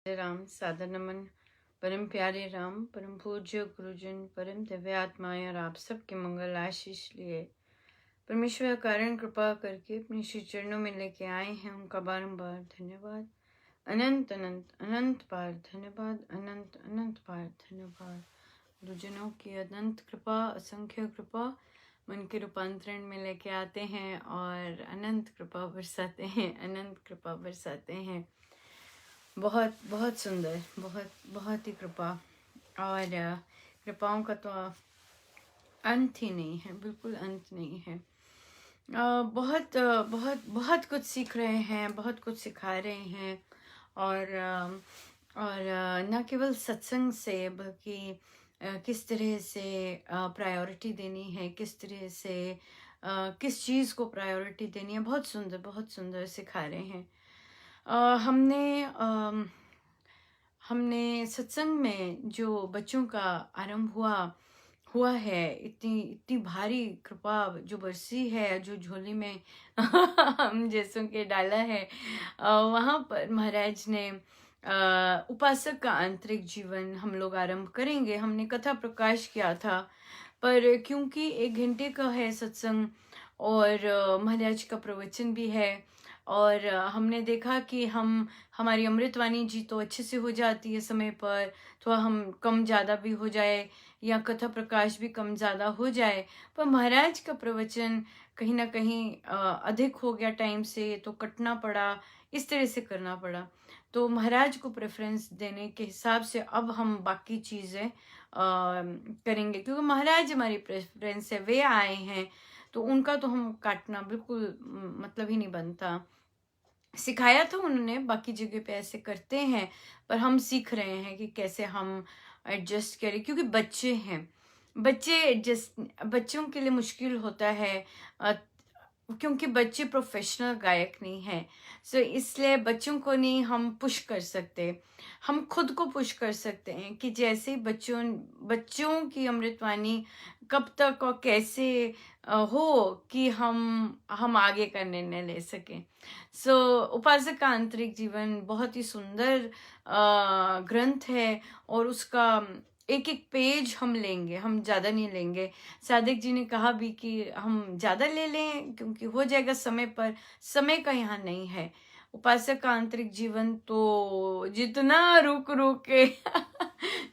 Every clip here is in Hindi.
जय राम। सादर नमन परम प्यारे राम, परम पूज्य गुरुजन, परम दिव्य आत्माएं और आप सबके मंगल आशीष लिए परमेश्वर कारण कृपा करके अपने श्री चरणों में लेके आए हैं। उनका बारंबार धन्यवाद, अनंत अनंत अनंत बार धन्यवाद, अनंत अनंत बार धन्यवाद। गुरुजनों की अनंत कृपा, असंख्य कृपा मन के रूपांतरण में लेके आते हैं और अनंत कृपा बरसाते हैं, अनंत कृपा बरसाते हैं। बहुत बहुत सुंदर, बहुत बहुत ही कृपा। और कृपाओं का तो अंत ही नहीं है, बिल्कुल अंत नहीं है। बहुत बहुत बहुत कुछ सीख रहे हैं, बहुत कुछ सिखा रहे हैं। और न केवल सत्संग से बल्कि किस तरह से प्रायोरिटी देनी है, किस तरह से किस चीज़ को प्रायोरिटी देनी है, बहुत सुंदर सिखा रहे हैं। हमने सत्संग में जो बच्चों का आरंभ हुआ है, इतनी इतनी भारी कृपा जो बरसी है, जो झोली में हम जैसों के डाला है, वहाँ पर महाराज ने उपासक का आंतरिक जीवन हम लोग आरंभ करेंगे। हमने कथा प्रकाश किया था, पर क्योंकि 1 घंटे का है सत्संग और महाराज का प्रवचन भी है, और हमने देखा कि हमारी अमृतवाणी जी तो अच्छे से हो जाती है समय पर, थोड़ा हम कम ज़्यादा भी हो जाए या कथा प्रकाश भी कम ज़्यादा हो जाए, पर महाराज का प्रवचन कहीं ना कहीं अधिक हो गया टाइम से, तो कटना पड़ा, इस तरह से करना पड़ा। तो महाराज को प्रेफरेंस देने के हिसाब से अब हम बाकी चीज़ें करेंगे, क्योंकि महाराज हमारी प्रेफरेंस है, वे आए हैं, तो उनका तो हम काटना बिल्कुल मतलब ही नहीं बनता। सिखाया था उन्होंने, बाकी जगह पे ऐसे करते हैं, पर हम सीख रहे हैं कि कैसे हम एडजस्ट करें, क्योंकि बच्चे हैं, बच्चों के लिए मुश्किल होता है, क्योंकि बच्चे प्रोफेशनल गायक नहीं हैं। सो इसलिए बच्चों को नहीं हम पुश कर सकते, हम खुद को पुश कर सकते हैं कि जैसे बच्चों की अमृतवाणी कब तक और कैसे हो कि हम आगे का निर्णय ले सकें। सो उपासक का आंतरिक जीवन बहुत ही सुंदर ग्रंथ है, और उसका एक एक पेज हम लेंगे, हम ज़्यादा नहीं लेंगे। सादिक जी ने कहा भी कि हम ज़्यादा ले लें क्योंकि हो जाएगा समय पर, समय का यहाँ नहीं है। उपासक का आंतरिक जीवन तो जितना रुक रुक के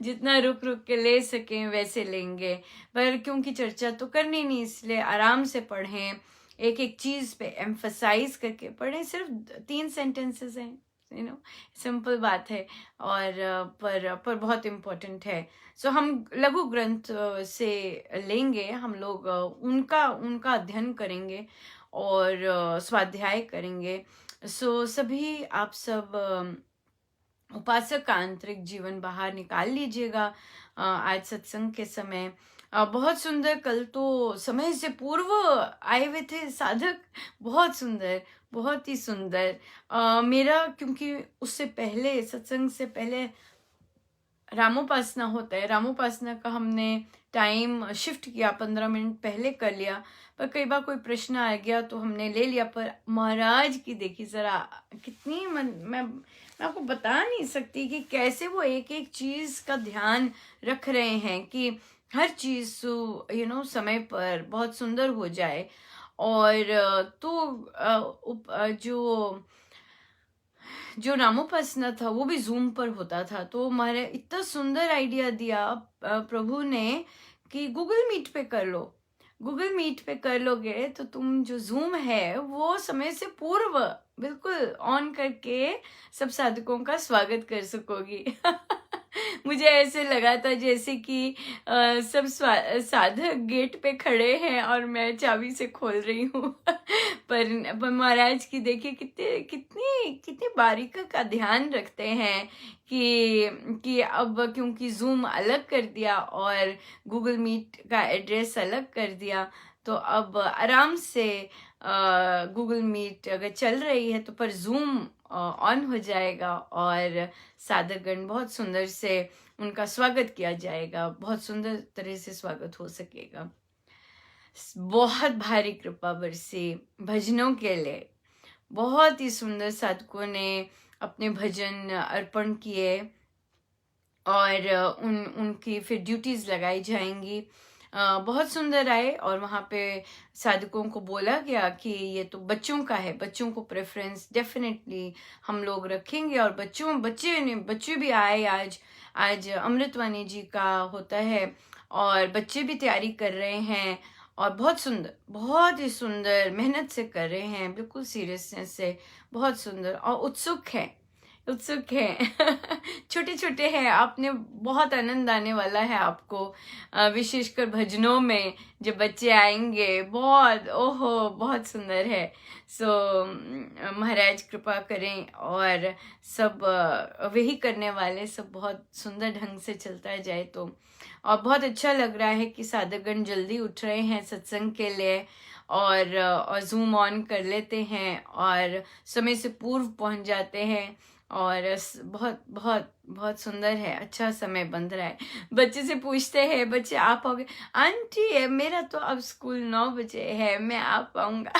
जितना रुक रुक के ले सकें वैसे लेंगे, पर क्योंकि चर्चा तो करनी नहीं, इसलिए आराम से पढ़ें, एक एक चीज पे एम्फसाइज करके पढ़ें। सिर्फ 3 सेंटेंसेस हैं, सिंपल बात है, और पर बहुत इम्पोर्टेंट है। सो हम लघु ग्रंथ से लेंगे, हम लोग उनका अध्ययन करेंगे और स्वाध्याय करेंगे। सो सभी आप सब उपासक का आंतरिक जीवन बाहर निकाल लीजिएगा आज सत्संग के समय। बहुत सुंदर, कल तो समय से पूर्व आए हुए थे साधक, बहुत सुंदर, बहुत ही सुंदर। मेरा क्योंकि उससे पहले, सत्संग से पहले रामोपासना होता है, रामोपासना का हमने टाइम शिफ्ट किया, 15 मिनट पहले कर लिया, पर कई बार कोई प्रश्न आ गया तो हमने ले लिया। पर महाराज की देखी जरा कितनी मैं आपको बता नहीं सकती कि कैसे वो एक एक चीज का ध्यान रख रहे हैं कि हर चीज समय पर बहुत सुंदर हो जाए। और जो नामोपासना था वो भी जूम पर होता था, तो हमारे इतना सुंदर आइडिया दिया प्रभु ने कि गूगल मीट पे कर लो। गूगल मीट पे कर लोगे तो तुम जो जूम है वो समय से पूर्व बिल्कुल ऑन करके सब साधकों का स्वागत कर सकोगी। मुझे ऐसे लगा था जैसे कि सब साधक गेट पे खड़े हैं और मैं चाबी से खोल रही हूँ। पर महाराज की देखिए कितने कितनी कितनी बारीकी का ध्यान रखते हैं कि अब क्योंकि जूम अलग कर दिया और गूगल मीट का एड्रेस अलग कर दिया, तो अब आराम से गूगल मीट अगर चल रही है तो पर जूम ऑन हो जाएगा और साधकगण बहुत सुंदर से उनका स्वागत किया जाएगा, बहुत सुंदर तरह से स्वागत हो सकेगा। बहुत भारी कृपा बरसी भजनों के लिए, बहुत ही सुंदर साधकों ने अपने भजन अर्पण किए और उनकी फिर ड्यूटीज़ लगाई जाएंगी। बहुत सुंदर आए। और वहाँ पे साधकों को बोला गया कि ये तो बच्चों का है, बच्चों को प्रेफरेंस डेफिनेटली हम लोग रखेंगे। और बच्चे भी आए। आज अमृतवाणी जी का होता है और बच्चे भी तैयारी कर रहे हैं और बहुत सुंदर, बहुत ही सुंदर मेहनत से कर रहे हैं, बिल्कुल सीरियसनेस से, बहुत सुंदर और उत्सुक है। छोटे छोटे हैं, आपने बहुत आनंद आने वाला है आपको, विशेषकर भजनों में जब बच्चे आएंगे। बहुत ओहो बहुत सुंदर है। सो महाराज कृपा करें और सब वही करने वाले सब बहुत सुंदर ढंग से चलता जाए तो। और बहुत अच्छा लग रहा है कि साधकगण जल्दी उठ रहे हैं सत्संग के लिए और जूम ऑन कर लेते हैं और समय से पूर्व पहुंच जाते हैं। और बहुत बहुत बहुत सुंदर है, अच्छा समय बन रहा है। बच्चे से पूछते हैं, बच्चे आप आओगे? आंटी मेरा तो अब स्कूल 9 बजे है, मैं आ पाऊंगा।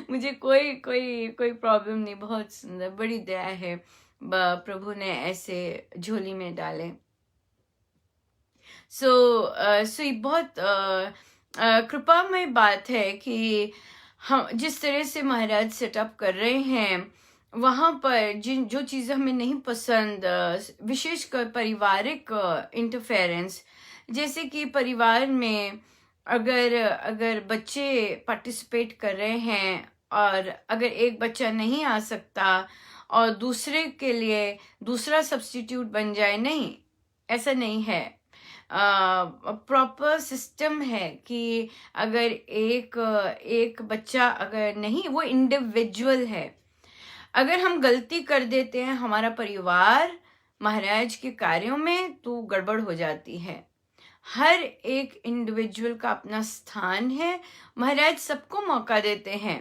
मुझे कोई कोई कोई प्रॉब्लम नहीं। बहुत सुंदर, बड़ी दया है, प्रभु ने ऐसे झोली में डाले। सो ये बहुत कृपामय बात है कि हम जिस तरह से महाराज सेटअप कर रहे हैं वहाँ पर जो चीज़ें हमें नहीं पसंद, विशेषकर पारिवारिक इंटरफेरेंस, जैसे कि परिवार में अगर बच्चे पार्टिसिपेट कर रहे हैं और अगर एक बच्चा नहीं आ सकता और दूसरे के लिए दूसरा सब्स्टिट्यूट बन जाए, नहीं, ऐसा नहीं है। प्रॉपर सिस्टम है कि अगर एक बच्चा अगर नहीं, वो इंडिविजुअल है। अगर हम गलती कर देते हैं हमारा परिवार महाराज के कार्यों में तो गड़बड़ हो जाती है। हर एक इंडिविजुअल का अपना स्थान है। महाराज सबको मौका देते हैं,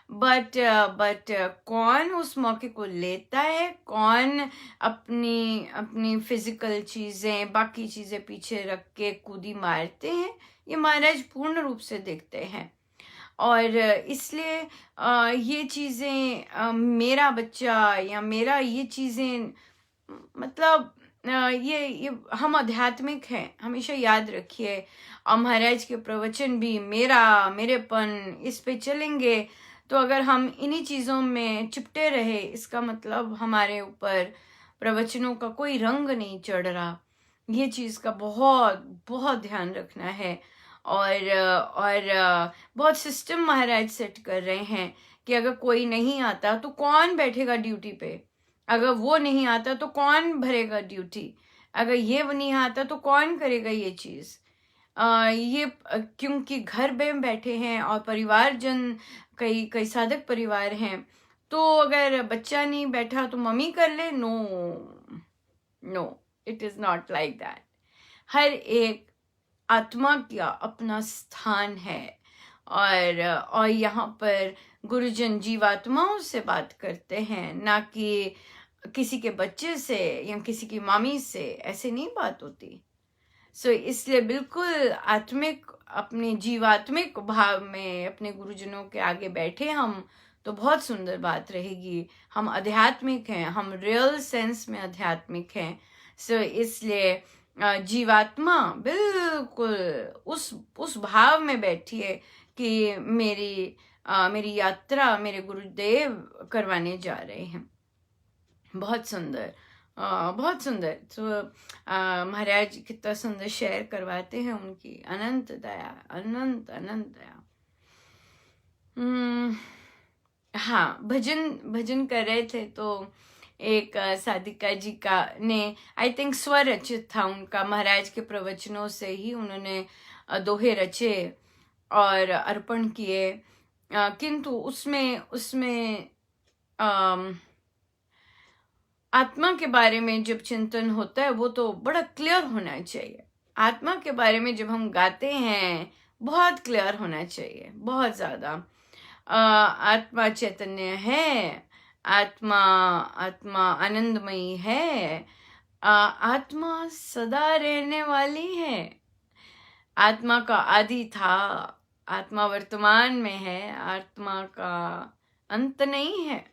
बट कौन उस मौके को लेता है, कौन अपनी अपनी फिजिकल चीजें, बाकी चीजें पीछे रख के कूदी मारते हैं, ये महाराज पूर्ण रूप से देखते हैं। और इसलिए ये चीजें, मेरा बच्चा या मेरा ये चीजें, मतलब ये हम आध्यात्मिक हैं, हमेशा याद रखिए। और महाराज के प्रवचन भी मेरेपन इस पे चलेंगे। तो अगर हम इन्हीं चीजों में चिपटे रहे, इसका मतलब हमारे ऊपर प्रवचनों का कोई रंग नहीं चढ़ रहा। ये चीज का बहुत बहुत ध्यान रखना है। और बहुत सिस्टम महाराज सेट कर रहे हैं कि अगर कोई नहीं आता तो कौन बैठेगा ड्यूटी पे, अगर वो नहीं आता तो कौन भरेगा ड्यूटी, अगर ये वो नहीं आता तो कौन करेगा ये चीज। क्योंकि घर में बैठे हैं और परिवारजन कई कई साधक परिवार हैं, तो अगर बच्चा नहीं बैठा तो मम्मी कर ले। No no, it is not like that. हर एक आत्मा का अपना स्थान है। और यहाँ पर गुरुजन जीवात्माओं से बात करते हैं, ना कि किसी के बच्चे से या किसी की मामी से, ऐसे नहीं बात होती। इसलिए बिल्कुल आत्मिक, अपने जीवात्मिक भाव में अपने गुरुजनों के आगे बैठे हम, तो बहुत सुंदर बात रहेगी। हम आध्यात्मिक हैं, हम रियल सेंस में आध्यात्मिक हैं। इसलिए जीवात्मा बिल्कुल उस भाव में बैठिए कि मेरी यात्रा मेरे गुरुदेव करवाने जा रहे हैं। बहुत सुंदर, बहुत सुंदर। तो महाराज कितना सुंदर शेयर करवाते हैं, उनकी अनंत दया, अनंत अनंत दया। हाँ, भजन कर रहे थे तो एक साधिका जी का ने, आई थिंक स्वरचित था उनका, महाराज के प्रवचनों से ही उन्होंने दोहे रचे और अर्पण किए। किंतु उसमें आत्मा के बारे में जब चिंतन होता है वो तो बड़ा क्लियर होना चाहिए। आत्मा के बारे में जब हम गाते हैं बहुत क्लियर होना चाहिए, बहुत ज्यादा। आत्मा चैतन्य है, आत्मा आनंदमयी है, आत्मा सदा रहने वाली है, आत्मा का आदि था, आत्मा वर्तमान में है, आत्मा का अंत नहीं है।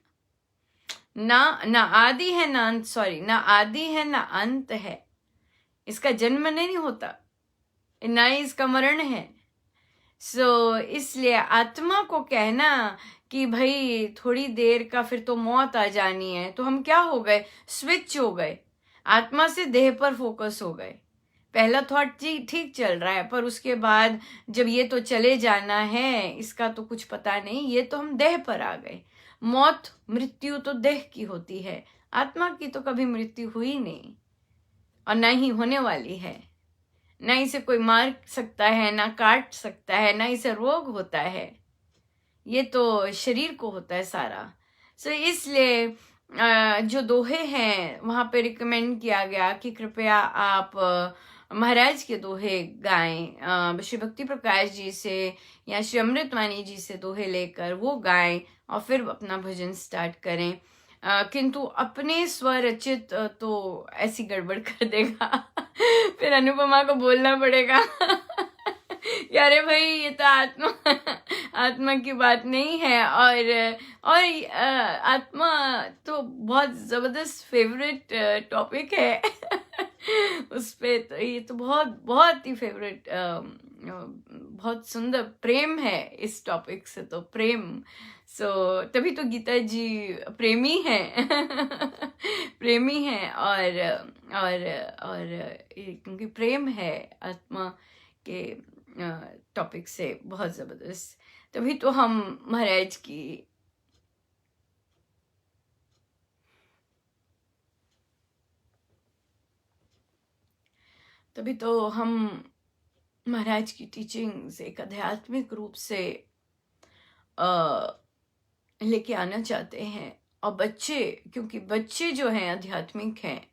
ना आदि है ना अंत, सॉरी, ना आदि है ना अंत है, इसका जन्म नहीं होता, ना ही इसका मरण है। इसलिए आत्मा को कहना कि भाई थोड़ी देर का फिर तो मौत आ जानी है, तो हम क्या हो गए, स्विच हो गए, आत्मा से देह पर फोकस हो गए। पहला थॉट ठीक चल रहा है, पर उसके बाद जब ये तो चले जाना है, इसका तो कुछ पता नहीं, ये तो हम देह पर आ गए। मौत मृत्यु तो देह की होती है, आत्मा की तो कभी मृत्यु हुई नहीं और ना ही होने वाली है। ना इसे कोई मार सकता है, ना काट सकता है, ना इसे रोग होता है, ये तो शरीर को होता है सारा। इसलिए जो दोहे हैं वहां पे रिकमेंड किया गया कि कृपया आप महाराज के दोहे गाएं, श्री भक्ति प्रकाश जी से या श्री अमृतवाणी जी से दोहे लेकर वो गाएं और फिर अपना भजन स्टार्ट करें। किंतु अपने स्वरचित तो ऐसी गड़बड़ कर देगा फिर अनुपमा को बोलना पड़ेगा यारे भाई ये तो आत्मा की बात नहीं है। और आत्मा तो बहुत जबरदस्त फेवरेट टॉपिक है उस पे तो ये तो बहुत बहुत ही फेवरेट, बहुत सुंदर प्रेम है इस टॉपिक से, तो प्रेम तभी तो गीता जी प्रेमी हैं प्रेमी हैं और क्योंकि प्रेम है आत्मा के टॉपिक से बहुत जबरदस्त, तभी तो हम महाराज की टीचिंग्स एक आध्यात्मिक रूप से लेके आना चाहते हैं। और बच्चे, क्योंकि बच्चे जो हैं आध्यात्मिक हैं,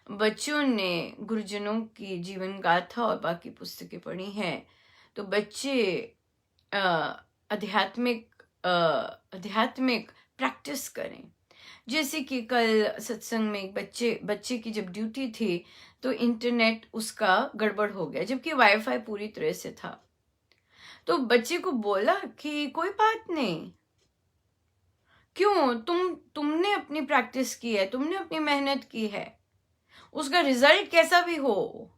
बच्चों ने गुरुजनों की जीवन गाथा और बाकी पुस्तकें पढ़ी हैं, तो बच्चे आध्यात्मिक प्रैक्टिस करें। जैसे कि कल सत्संग में एक बच्चे की जब ड्यूटी थी तो इंटरनेट उसका गड़बड़ हो गया, जबकि वाईफाई पूरी तरह से था। तो बच्चे को बोला कि कोई बात नहीं, क्यों, तुमने अपनी प्रैक्टिस की है, तुमने अपनी मेहनत की है, उसका रिजल्ट कैसा भी हो,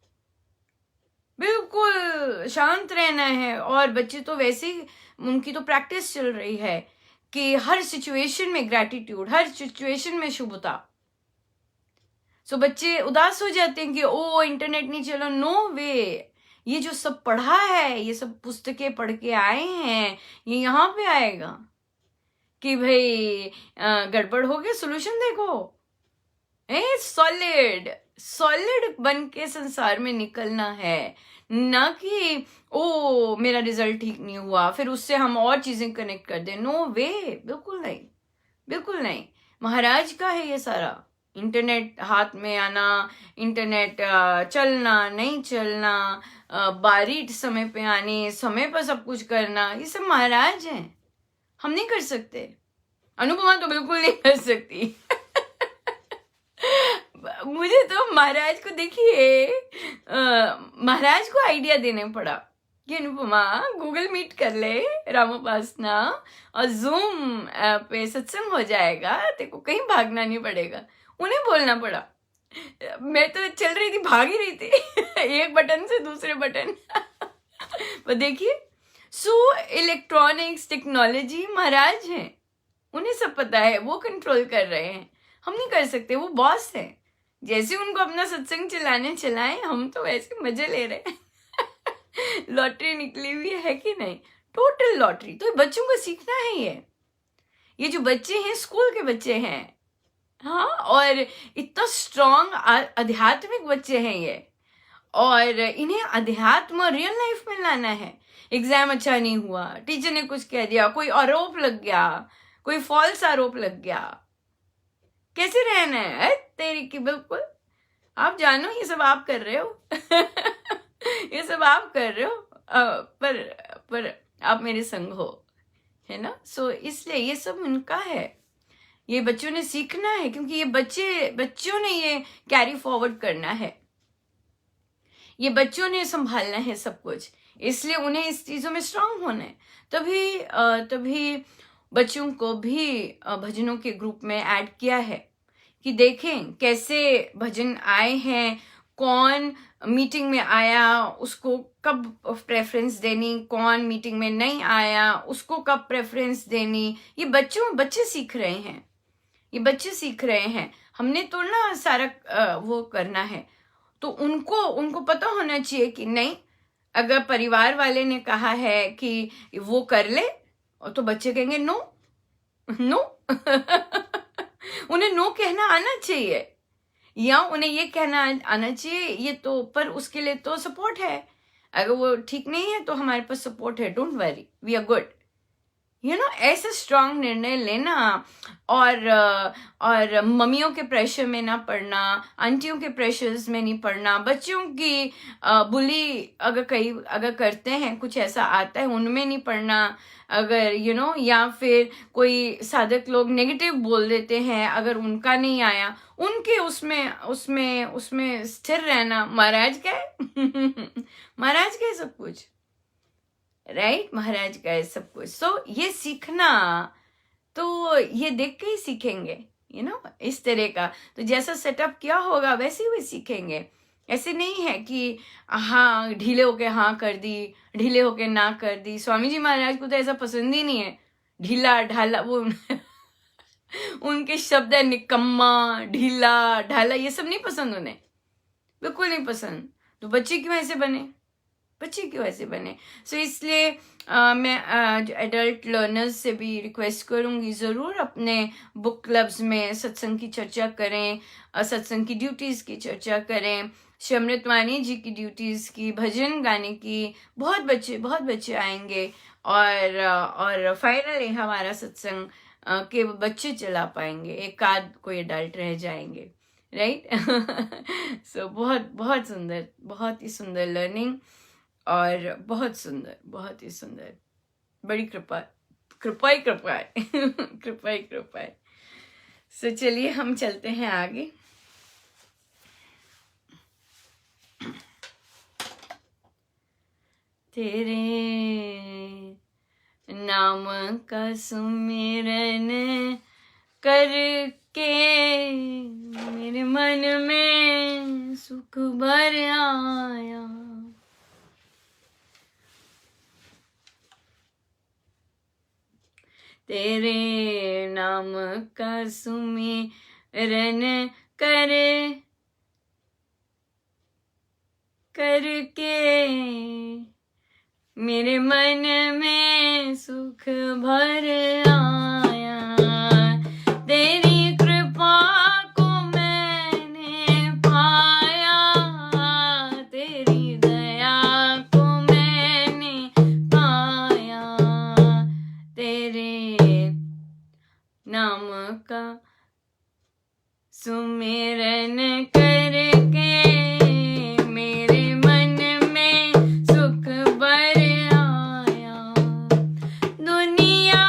बिल्कुल शांत रहना है। और बच्चे तो वैसे ही, उनकी तो प्रैक्टिस चल रही है कि हर सिचुएशन में ग्रैटिट्यूड, हर सिचुएशन में शुभता। बच्चे उदास हो जाते हैं कि ओ इंटरनेट नहीं चला, नो वे, ये जो सब पढ़ा है, ये सब पुस्तकें पढ़ के आए हैं, ये यहाँ पे आएगा कि भाई गड़बड़ हो गया, सोल्यूशन देखो, सॉलिड बन के संसार में निकलना है, ना कि ओ मेरा रिजल्ट ठीक नहीं हुआ फिर उससे हम और चीजें कनेक्ट कर दें। नो वे, बिल्कुल नहीं, बिल्कुल नहीं। महाराज का है ये सारा, इंटरनेट हाथ में आना, इंटरनेट चलना नहीं चलना, बारीक समय पे आने, समय पर सब कुछ करना, ये सब महाराज हैं, हम नहीं कर सकते। अनुपमा तो बिल्कुल नहीं कर सकती मुझे तो महाराज को देखिए, महाराज को आइडिया देने पड़ा कि अनुपमा गूगल मीट कर ले, रामोपासना और जूम पे सत्संग हो जाएगा, तेरे को कहीं भागना नहीं पड़ेगा। उन्हें बोलना पड़ा, मैं तो चल रही थी, भाग ही रही थी एक बटन से दूसरे बटन पर देखिए, इलेक्ट्रॉनिक्स टेक्नोलॉजी महाराज हैं, उन्हें सब पता है, वो कंट्रोल कर रहे हैं, हम नहीं कर सकते, वो बॉस है। जैसे उनको अपना सत्संग चलाएं, हम तो वैसे मजे ले रहे हैं लॉटरी निकली हुई है कि नहीं, टोटल लॉटरी। तो बच्चों को सीखना है, ये जो बच्चे हैं स्कूल के बच्चे हैं, हाँ, और इतना स्ट्रॉन्ग आध्यात्मिक बच्चे हैं ये, और इन्हें अध्यात्म रियल लाइफ में लाना है। एग्जाम अच्छा नहीं हुआ, टीचर ने कुछ कह दिया, कोई आरोप लग गया, कोई फॉल्स आरोप लग गया, कैसे रहना है तेरी की, बिल्कुल आप जानो ये सब आप कर रहे हो ये सब आप कर रहे हो, पर आप मेरे संग हो, है ना। इसलिए ये सब उनका है, ये बच्चों ने सीखना है, क्योंकि ये बच्चों ने ये कैरी फॉरवर्ड करना है, ये बच्चों ने संभालना है सब कुछ, इसलिए उन्हें इस चीजों में स्ट्रांग होना है। तभी बच्चों को भी भजनों के ग्रुप में ऐड किया है कि देखें कैसे भजन आए हैं, कौन मीटिंग में आया उसको कब प्रेफरेंस देनी, कौन मीटिंग में नहीं आया उसको कब प्रेफरेंस देनी। ये बच्चे सीख रहे हैं, ये बच्चे सीख रहे हैं। हमने तो ना सारा वो करना है, तो उनको पता होना चाहिए कि नहीं, अगर परिवार वाले ने कहा है कि वो कर ले, तो बच्चे कहेंगे नो नो। उन्हें नो कहना आना चाहिए, या उन्हें ये कहना आना चाहिए ये तो, पर उसके लिए तो सपोर्ट है। अगर वो ठीक नहीं है तो हमारे पास सपोर्ट है, don't worry, we are good. ऐसे स्ट्रांग निर्णय लेना, और मम्मियों के प्रेशर में ना पड़ना, आंटियों के प्रेशर्स में नहीं पड़ना, बच्चों की बुली अगर करते हैं, कुछ ऐसा आता है उनमें नहीं पड़ना। अगर या फिर कोई साधक लोग नेगेटिव बोल देते हैं, अगर उनका नहीं आया, उनके उसमें स्थिर रहना। महाराज का है महाराज का है सब कुछ, राइट, महाराज का है सब कुछ। सो ये सीखना, तो ये देख के ही सीखेंगे, इस तरह का। तो जैसा सेटअप किया होगा वैसे ही सीखेंगे। ऐसे नहीं है कि हाँ ढीले होके हाँ कर दी, ढीले होके ना कर दी। स्वामी जी महाराज को तो ऐसा पसंद ही नहीं है, ढीला ढाला। वो उनके शब्द है निकम्मा, ढीला ढाला, ये सब नहीं पसंद उन्हें, बिल्कुल नहीं पसंद। तो बच्चे क्यों ऐसे बने? सो इसलिए मैं जो एडल्ट लर्नर्स से भी रिक्वेस्ट करूंगी, ज़रूर अपने बुक क्लब्स में सत्संग की चर्चा करें, सत्संग की ड्यूटीज़ की चर्चा करें, श्री अमृतवाणी जी की ड्यूटीज़ की, भजन गाने की। बहुत बच्चे आएंगे, और फाइनली हमारा सत्संग के बच्चे चला पाएंगे, एक आध कोई एडल्ट रह जाएंगे, राइट। सो बहुत सुंदर, बहुत ही सुंदर लर्निंग, और बहुत ही सुंदर, बड़ी कृपा ही कृपा है। कृपा है। सो चलिए हम चलते हैं आगे। तेरे नाम का सुमिरन करके मेरे मन में सुख भर आया। तेरे नाम का सुमिरन करके मेरे मन में सुख भर आया। तेरी कृपा को मैंने पाया, तेरी दया को मैंने पाया। तेरे नाम का सुमिरन करके मेरे मन में सुख भर आया। दुनिया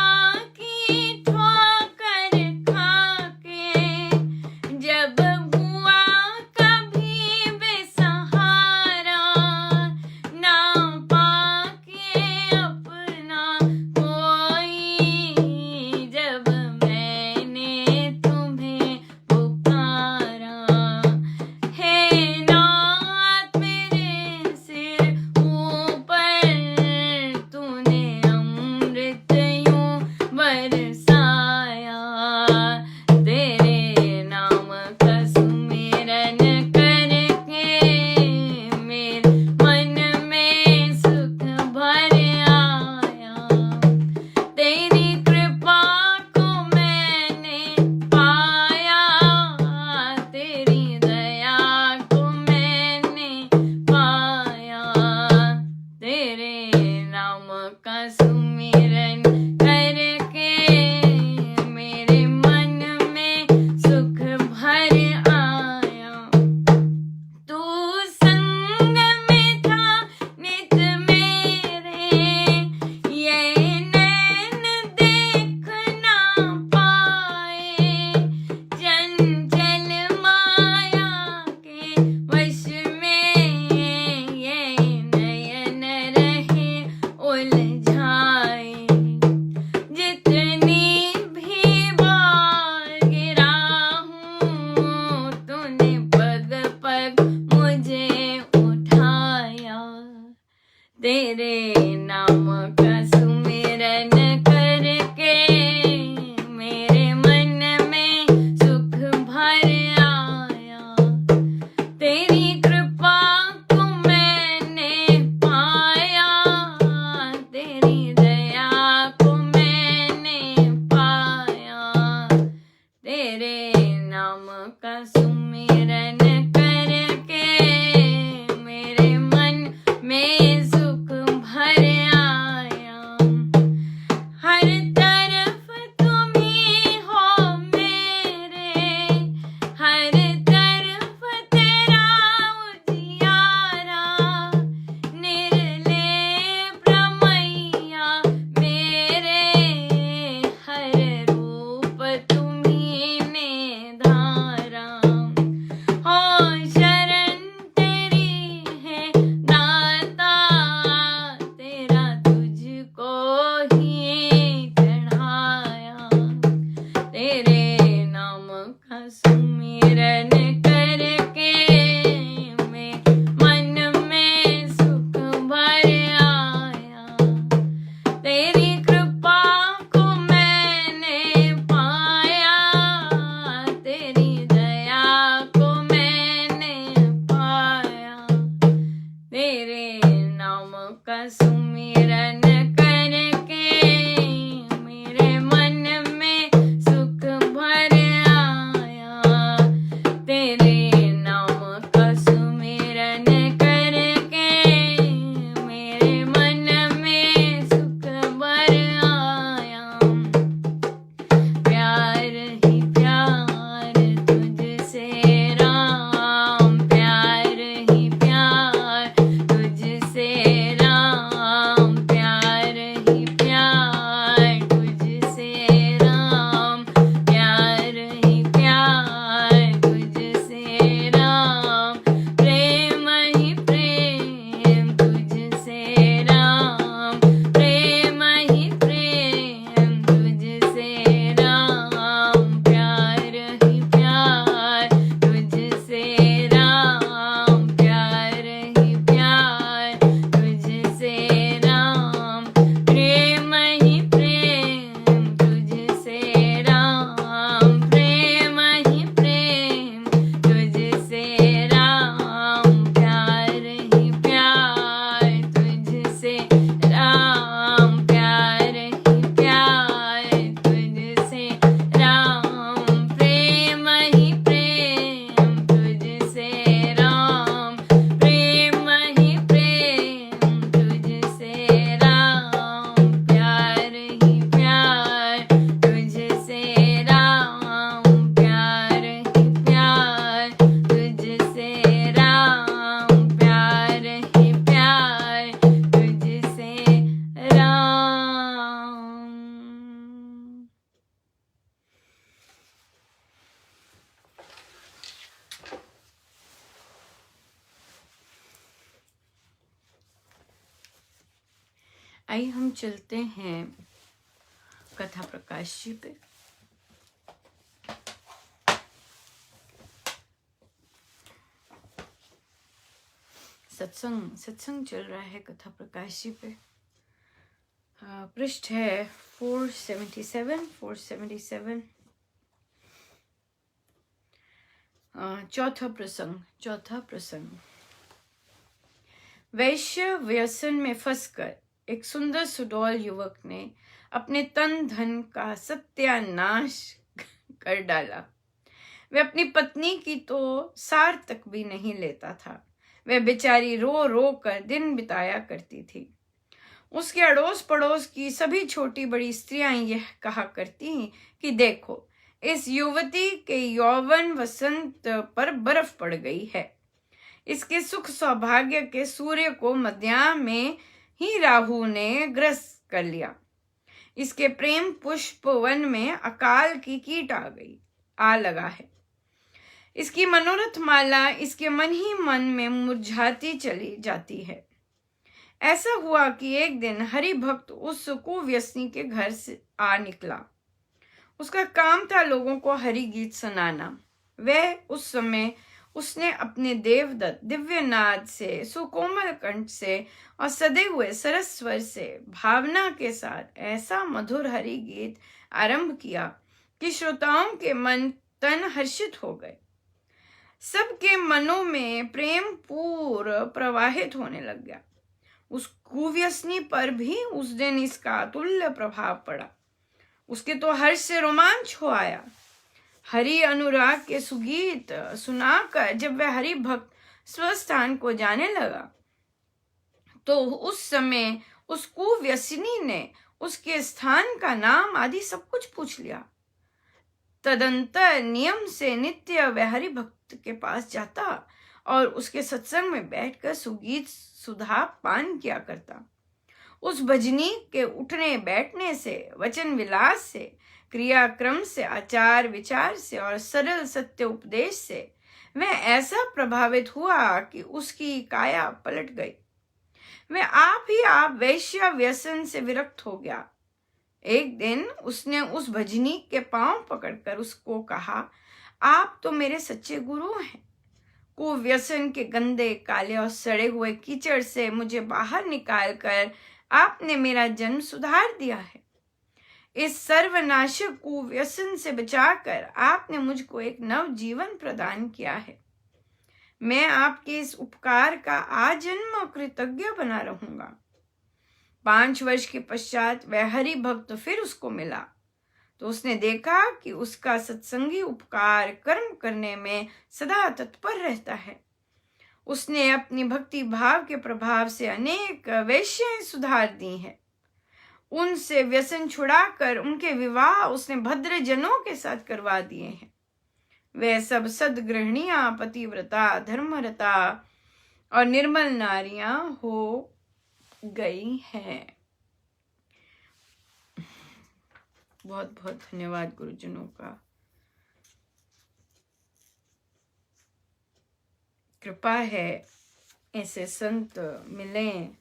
आइए हम चलते हैं कथा प्रकाश जी पे। सत्संग चल रहा है कथा प्रकाश जी पे। पृष्ठ है 477। चौथा प्रसंग। वैश्य व्यसन में फंसकर एक सुंदर सुडौल युवक ने अपने तन धन का सत्यानाश कर डाला। वह अपनी पत्नी की तो सार तक भी नहीं लेता था। वह बेचारी रो रो कर दिन बिताया करती थी। उसके अड़ोस पड़ोस की सभी छोटी बड़ी स्त्रियां यह कहा करती कि देखो, इस युवती के यौवन वसंत पर बर्फ पड़ गई है। इसके सुख सौभाग्य के सूर्य को मध्याह्न में ही राहु ने ग्रस्त कर लिया। इसके प्रेम पुष्प वन में अकाल की कीट आ लगा है। इसकी मनोरथ माला इसके मन ही मन में मुरझाती चली जाती है। ऐसा हुआ कि एक दिन हरि भक्त उस कुव्यसनी के घर से आ निकला। उसका काम था लोगों को हरि गीत सुनाना। वह उस समय उसने अपने देवदत्त दिव्य नाद से, सुकोमल कंठ से और सदे हुए सरस स्वर से भावना के साथ ऐसा मधुर हरि गीत आरंभ किया कि श्रोताओं के मन तन हर्षित हो गए। सबके मनों में प्रेम पूर्व प्रवाहित होने लग गया। उस कुव्यसनी पर भी उस दिन इसका अतुल्य प्रभाव पड़ा। उसके तो हर्ष से रोमांच हो आया। हरि अनुराग के सुगीत सुनाकर जब वह हरि भक्त स्वस्थान को जाने लगा, तो उस समय उस कुव्यसनी ने उसके स्थान का नाम आदि सब कुछ पूछ लिया। तदंतर नियम से नित्य वह हरि भक्त के पास जाता और उसके सत्संग में बैठकर सुगीत सुधा पान किया करता। उस भजनी के उठने बैठने से, वचन विलास से, क्रियाक्रम से, आचार विचार से और सरल सत्य उपदेश से वह ऐसा प्रभावित हुआ कि उसकी काया पलट गई। वह आप वैश्य व्यसन से विरक्त हो गया। एक दिन उसने उस भजनी के पांव पकड़कर उसको कहा, आप तो मेरे सच्चे गुरु हैं। कुव्यसन के गंदे काले और सड़े हुए कीचड़ से मुझे बाहर निकालकर आपने मेरा जन्म सुधार दिया है। इस सर्वनाशक कुव्यसन से बचाकर आपने मुझको एक नव जीवन प्रदान किया है। मैं आपके इस उपकार का आजन्म कृतज्ञ बना रहूंगा। 5 वर्ष के पश्चात वह हरि भक्त फिर उसको मिला, तो उसने देखा कि उसका सत्संगी उपकार कर्म करने में सदा तत्पर रहता है। उसने अपनी भक्ति भाव के प्रभाव से अनेक वैश्याएं सुधार दी हैं। उनसे व्यसन छुड़ाकर उनके विवाह उसने भद्र जनों के साथ करवा दिए हैं। वे सब सदगृहणियां, पतिव्रता, धर्मरता और निर्मल नारियां हो गई हैं। बहुत बहुत धन्यवाद गुरुजनों का। कृपा है ऐसे संत मिलें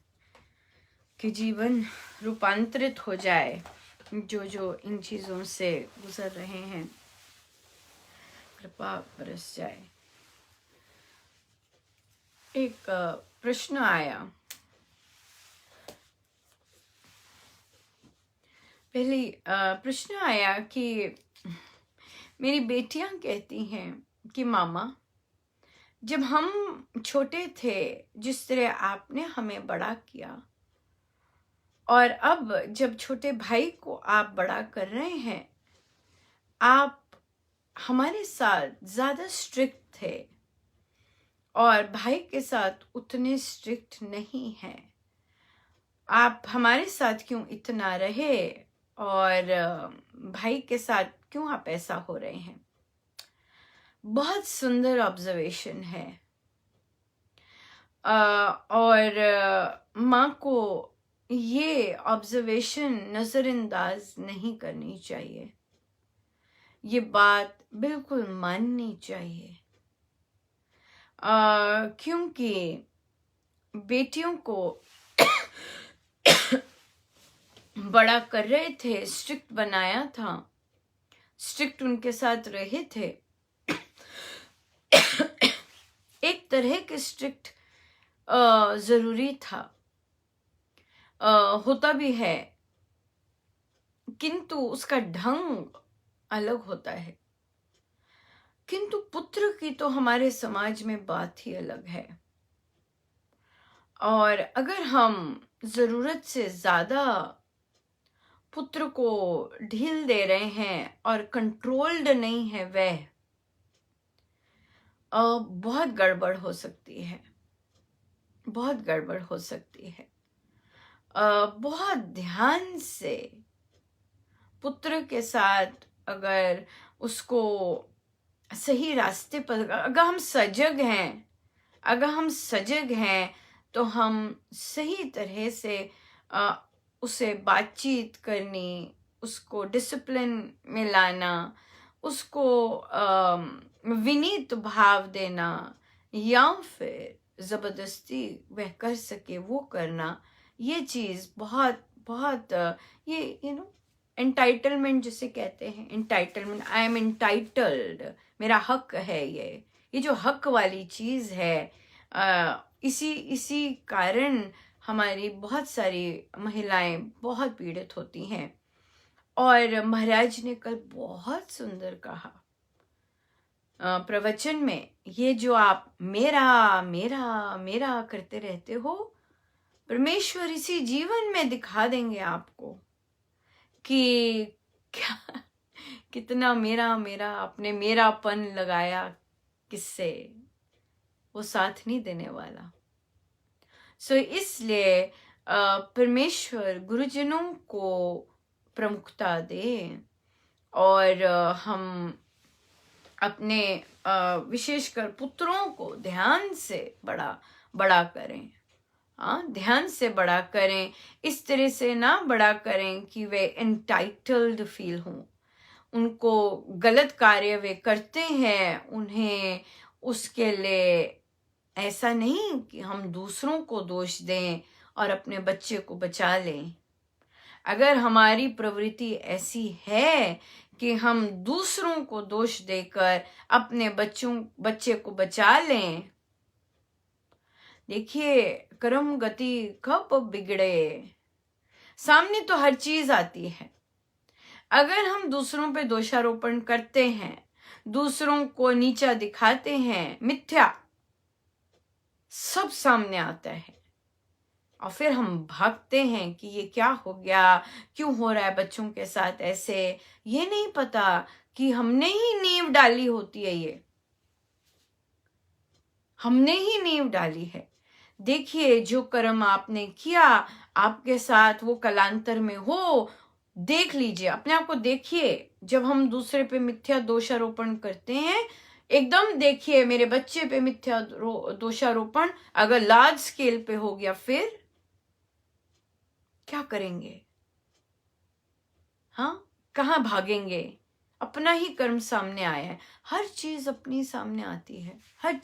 कि जीवन रूपांतरित हो जाए। जो इन चीजों से गुजर रहे हैं, कृपा बरस जाए। एक प्रश्न आया। पहले प्रश्न आया कि मेरी बेटियां कहती हैं कि मामा, जब हम छोटे थे, जिस तरह आपने हमें बड़ा किया, और अब जब छोटे भाई को आप बड़ा कर रहे हैं, आप हमारे साथ ज्यादा स्ट्रिक्ट थे और भाई के साथ उतने स्ट्रिक्ट नहीं हैं। आप हमारे साथ क्यों इतना रहे और भाई के साथ क्यों आप ऐसा हो रहे हैं? बहुत सुंदर ऑब्जर्वेशन है। और माँ को ये ऑब्जर्वेशन नजरअंदाज नहीं करनी चाहिए। ये बात बिल्कुल माननी चाहिए। क्योंकि बेटियों को बड़ा कर रहे थे, स्ट्रिक्ट बनाया था, स्ट्रिक्ट उनके साथ रहे थे। एक तरह के स्ट्रिक्ट जरूरी था, होता भी है, किंतु उसका ढंग अलग होता है। किंतु पुत्र की तो हमारे समाज में बात ही अलग है। और अगर हम जरूरत से ज्यादा पुत्र को ढील दे रहे हैं और कंट्रोल्ड नहीं है वह, बहुत गड़बड़ हो सकती है, बहुत गड़बड़ हो सकती है। बहुत ध्यान से पुत्र के साथ अगर उसको सही रास्ते पर, अगर हम सजग हैं, अगर हम सजग हैं तो हम सही तरह से उसे बातचीत करनी, उसको डिसिप्लिन में लाना, उसको विनीत भाव देना, या फिर जबरदस्ती वह कर सके वो करना, ये चीज बहुत बहुत ये एंटाइटलमेंट जिसे कहते हैं, एंटाइटलमेंट, आई एम एंटाइटल्ड, मेरा हक है, ये जो हक वाली चीज है, इसी कारण हमारी बहुत सारी महिलाएं बहुत पीड़ित होती हैं। और महाराज ने कल बहुत सुंदर कहा प्रवचन में, ये जो आप मेरा मेरा मेरा करते रहते हो, परमेश्वर इसी जीवन में दिखा देंगे आपको कि क्या कितना मेरा मेरा आपने मेरापन लगाया, किससे, वो साथ नहीं देने वाला। इसलिए परमेश्वर गुरुजनों को प्रमुखता दे और हम अपने विशेषकर पुत्रों को ध्यान से बड़ा करें। ध्यान से बड़ा करें, इस तरह से ना बड़ा करें कि वे एंटाइटल्ड फील हों, उनको गलत कार्य वे करते हैं, उन्हें उसके लिए ऐसा नहीं कि हम दूसरों को दोष दें और अपने बच्चे को बचा लें। अगर हमारी प्रवृत्ति ऐसी है कि हम दूसरों को दोष देकर अपने बच्चे को बचा लें, देखिए कर्म गति कब बिगड़े, सामने तो हर चीज आती है। अगर हम दूसरों पे दोषारोपण करते हैं, दूसरों को नीचा दिखाते हैं, मिथ्या सब सामने आता है, और फिर हम भागते हैं कि ये क्या हो गया, क्यों हो रहा है बच्चों के साथ ऐसे, ये नहीं पता कि हमने ही नींव डाली होती है, ये हमने ही नींव डाली है। देखिए जो कर्म आपने किया आपके साथ वो कलांतर में हो, देख लीजिए, अपने आप को देखिए। जब हम दूसरे पे मिथ्या दोषारोपण करते हैं, एकदम देखिए मेरे बच्चे पे मिथ्या दोषारोपण अगर लार्ज स्केल पे हो गया, फिर क्या करेंगे? कहाँ भागेंगे? अपना ही कर्म सामने आया है, हर चीज अपनी सामने आती है, हर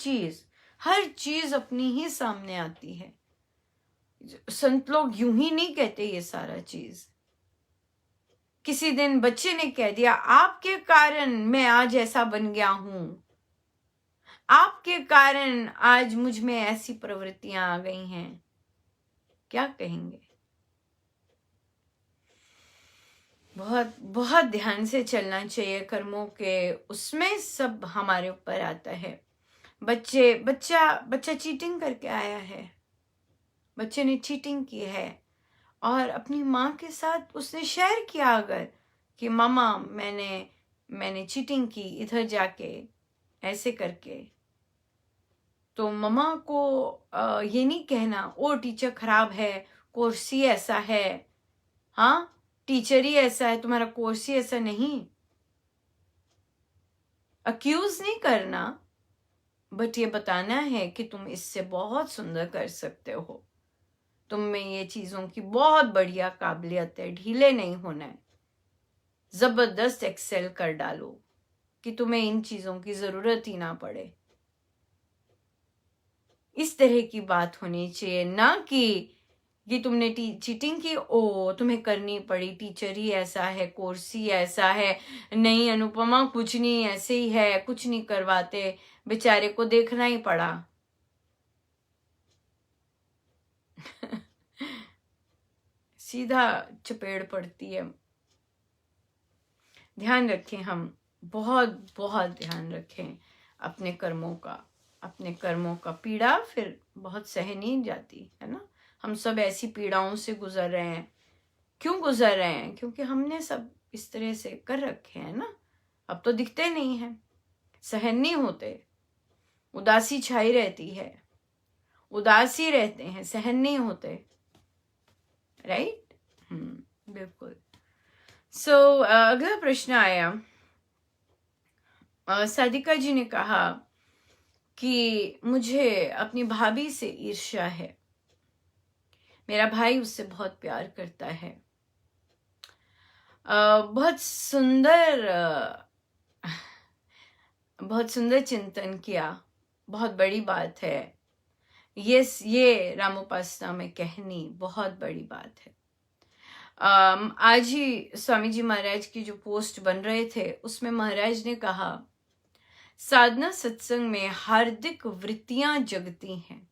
चीज अपनी ही सामने आती है। संत लोग यूं ही नहीं कहते ये सारा चीज। किसी दिन बच्चे ने कह दिया, आपके कारण मैं आज ऐसा बन गया हूं, आपके कारण आज मुझ में ऐसी प्रवृत्तियां आ गई हैं, क्या कहेंगे? बहुत बहुत ध्यान से चलना चाहिए कर्मों के, उसमें सब हमारे ऊपर आता है। बच्चा चीटिंग करके आया है, बच्चे ने चीटिंग की है और अपनी माँ के साथ उसने शेयर किया अगर कि मामा मैंने चीटिंग की इधर जाके ऐसे करके, तो मम्मा को ये नहीं कहना ओ टीचर खराब है, कोर्स ही ऐसा है, टीचर ही ऐसा है, तुम्हारा कोर्स ही ऐसा नहीं। अक्यूज नहीं करना, बट ये बताना है कि तुम इससे बहुत सुंदर कर सकते हो, तुम में ये चीजों की बहुत बढ़िया काबिलियत है, ढीले नहीं होना है, जबरदस्त एक्सेल कर डालो कि तुम्हें इन चीजों की जरूरत ही ना पड़े। इस तरह की बात होनी चाहिए, ना कि कि तुमने चीटिंग की, ओ तुम्हें करनी पड़ी, टीचर ही ऐसा है, कोर्स ही ऐसा है, नहीं अनुपमा कुछ नहीं, ऐसे ही है, कुछ नहीं करवाते, बेचारे को देखना ही पड़ा। सीधा चपेड़ पड़ती है। ध्यान रखें, हम बहुत बहुत ध्यान रखें अपने कर्मों का, अपने कर्मों का। पीड़ा फिर बहुत सहनी जाती है ना, हम सब ऐसी पीड़ाओं से गुजर रहे हैं। क्यों गुजर रहे हैं? क्योंकि हमने सब इस तरह से कर रखे हैं ना। अब तो दिखते नहीं हैं, सहन नहीं होते, उदासी छाई रहती है, उदासी रहते हैं, सहन नहीं होते। राइट? बिल्कुल। सो अगला प्रश्न आया। सादिका जी ने कहा कि मुझे अपनी भाभी से ईर्ष्या है, मेरा भाई उससे बहुत प्यार करता है। बहुत सुंदर बहुत सुंदर चिंतन किया, बहुत बड़ी बात है। ये रामोपासना में कहनी बहुत बड़ी बात है। आज ही स्वामी जी महाराज की जो पोस्ट बन रहे थे उसमें महाराज ने कहा, साधना सत्संग में हार्दिक वृत्तियां जगती हैं।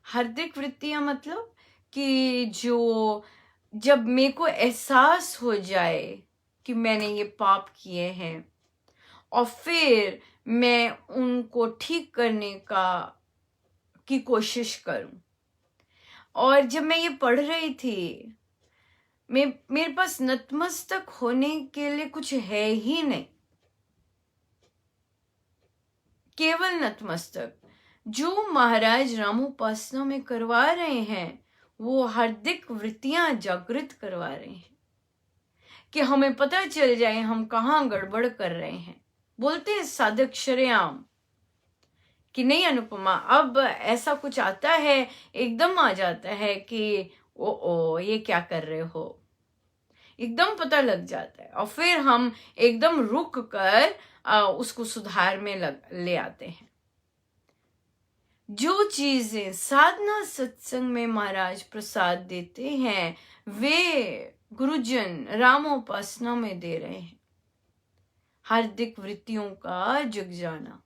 हार्दिक वृत्तियां मतलब कि जो जब मेरे को एहसास हो जाए कि मैंने ये पाप किए हैं और फिर मैं उनको ठीक करने की कोशिश करूं। और जब मैं ये पढ़ रही थी, मेरे पास नतमस्तक होने के लिए कुछ है ही नहीं, केवल नतमस्तक। जो महाराज रामोपासना में करवा रहे हैं वो हार्दिक वृत्तियां जागृत करवा रहे हैं कि हमें पता चल जाए हम कहाँ गड़बड़ कर रहे हैं। बोलते हैं साधक शरेआम कि नहीं अनुपमा, अब ऐसा कुछ आता है, एकदम आ जाता है कि ओ ये क्या कर रहे हो, एकदम पता लग जाता है और फिर हम एकदम रुक कर उसको सुधार में ले आते हैं। जो चीजें साधना सत्संग में महाराज प्रसाद देते हैं वे गुरुजन रामोपासना में दे रहे हैं। हार्दिक वृत्तियों का जग जाना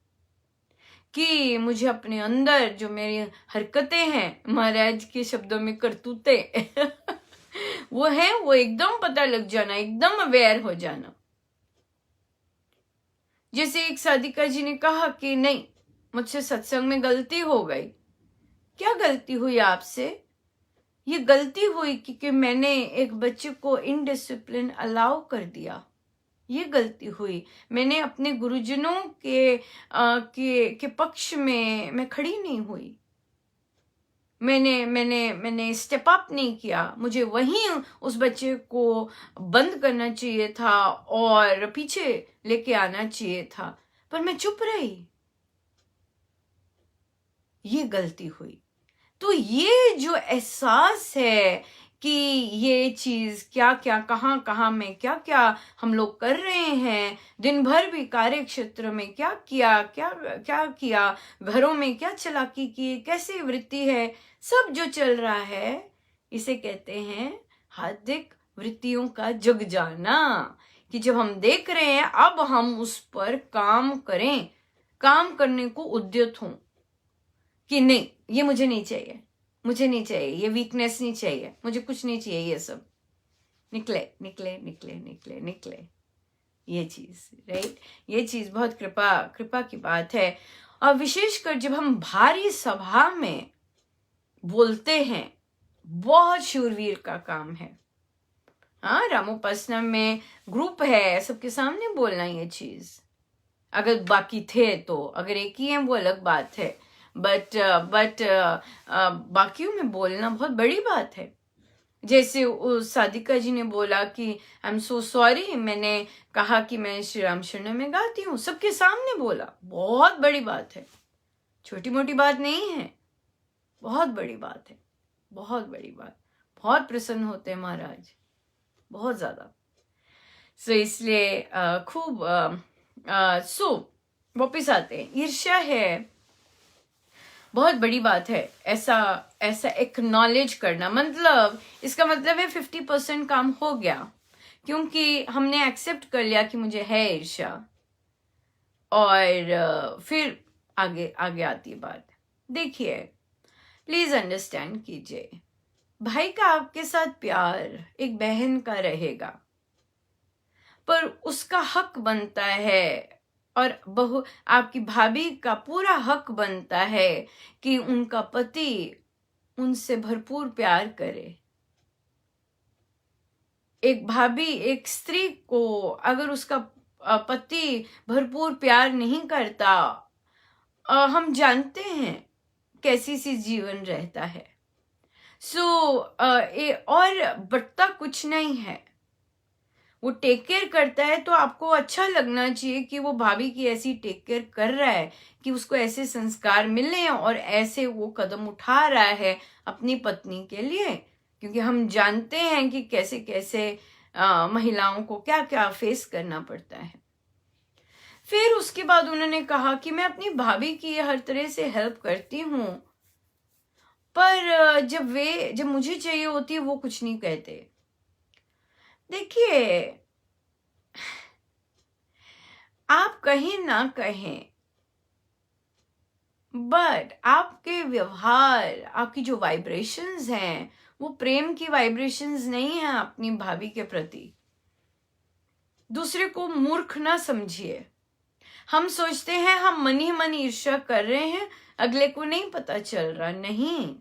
कि मुझे अपने अंदर जो मेरी हरकतें हैं, महाराज के शब्दों में करतूते वो है, वो एकदम पता लग जाना, एकदम अवेयर हो जाना। जैसे एक साधिका जी ने कहा कि नहीं, मुझसे सत्संग में गलती हो गई। क्या गलती हुई आपसे? ये गलती हुई क्योंकि मैंने एक बच्चे को इनडिसिप्लिन अलाउ कर दिया, ये गलती हुई। मैंने अपने गुरुजनों के पक्ष में मैं खड़ी नहीं हुई, मैंने स्टेप अप नहीं किया। मुझे वहीं उस बच्चे को बंद करना चाहिए था और पीछे लेके आना चाहिए था, पर मैं चुप रही, ये गलती हुई। तो ये जो एहसास है कि ये चीज क्या क्या कहाँ कहाँ में क्या क्या हम लोग कर रहे हैं, दिन भर भी कार्य क्षेत्र में क्या किया, क्या किया, घरों में क्या चालाकी की, कैसी वृत्ति है, सब जो चल रहा है, इसे कहते हैं हार्दिक वृत्तियों का जग जाना। कि जब हम देख रहे हैं अब हम उस पर काम करें, काम करने को उद्यत हों कि नहीं, ये मुझे नहीं चाहिए, मुझे नहीं चाहिए, ये वीकनेस नहीं चाहिए, मुझे कुछ नहीं चाहिए, ये सब निकले निकले निकले निकले निकले। ये चीज, राइट, ये चीज बहुत कृपा की बात है। और विशेषकर जब हम भारी सभा में बोलते हैं, बहुत शूरवीर का काम है। हाँ, रामोपासना में ग्रुप है, सबके सामने बोलना ये चीज। अगर बाकी थे तो, अगर एक ही है वो अलग बात है, बट बाकियों में बोलना बहुत बड़ी बात है। जैसे उस साधिका जी ने बोला कि आई एम सो सॉरी, मैंने कहा कि मैं श्री राम शरण में गाती हूँ, सबके सामने बोला, बहुत बड़ी बात है, छोटी मोटी बात नहीं है, बहुत बड़ी बात है, बहुत बड़ी बात। बहुत प्रसन्न होते हैं महाराज, बहुत ज्यादा। सो इसलिए खूब वापिस आते हैं। ईर्ष्या है, बहुत बड़ी बात है ऐसा ऐसा एक्नॉलेज करना। मतलब इसका मतलब है 50% काम हो गया, क्योंकि हमने एक्सेप्ट कर लिया कि मुझे है ईर्ष्या। और फिर आगे आगे आती है बात। देखिए, प्लीज अंडरस्टैंड कीजिए, भाई का आपके साथ प्यार एक बहन का रहेगा, पर उसका हक बनता है, और बहू आपकी भाभी का पूरा हक बनता है कि उनका पति उनसे भरपूर प्यार करे। एक भाभी, एक स्त्री को अगर उसका पति भरपूर प्यार नहीं करता, हम जानते हैं कैसी सी जीवन रहता है। सो और बढ़ता कुछ नहीं है, वो टेक केयर करता है तो आपको अच्छा लगना चाहिए कि वो भाभी की ऐसी टेक केयर कर रहा है, कि उसको ऐसे संस्कार मिले और ऐसे वो कदम उठा रहा है अपनी पत्नी के लिए। क्योंकि हम जानते हैं कि कैसे कैसे महिलाओं को क्या क्या फेस करना पड़ता है। फिर उसके बाद उन्होंने कहा कि मैं अपनी भाभी की हर तरह से हेल्प करती हूँ, पर जब मुझे चाहिए होती है वो कुछ नहीं कहते। देखिए, आप कहीं ना कहें, बट आपके व्यवहार, आपकी जो वाइब्रेशंस हैं, वो प्रेम की वाइब्रेशंस नहीं है अपनी भाभी के प्रति। दूसरे को मूर्ख ना समझिए। हम सोचते हैं हम मन ही मन ईर्ष्या कर रहे हैं, अगले को नहीं पता चल रहा। नहीं,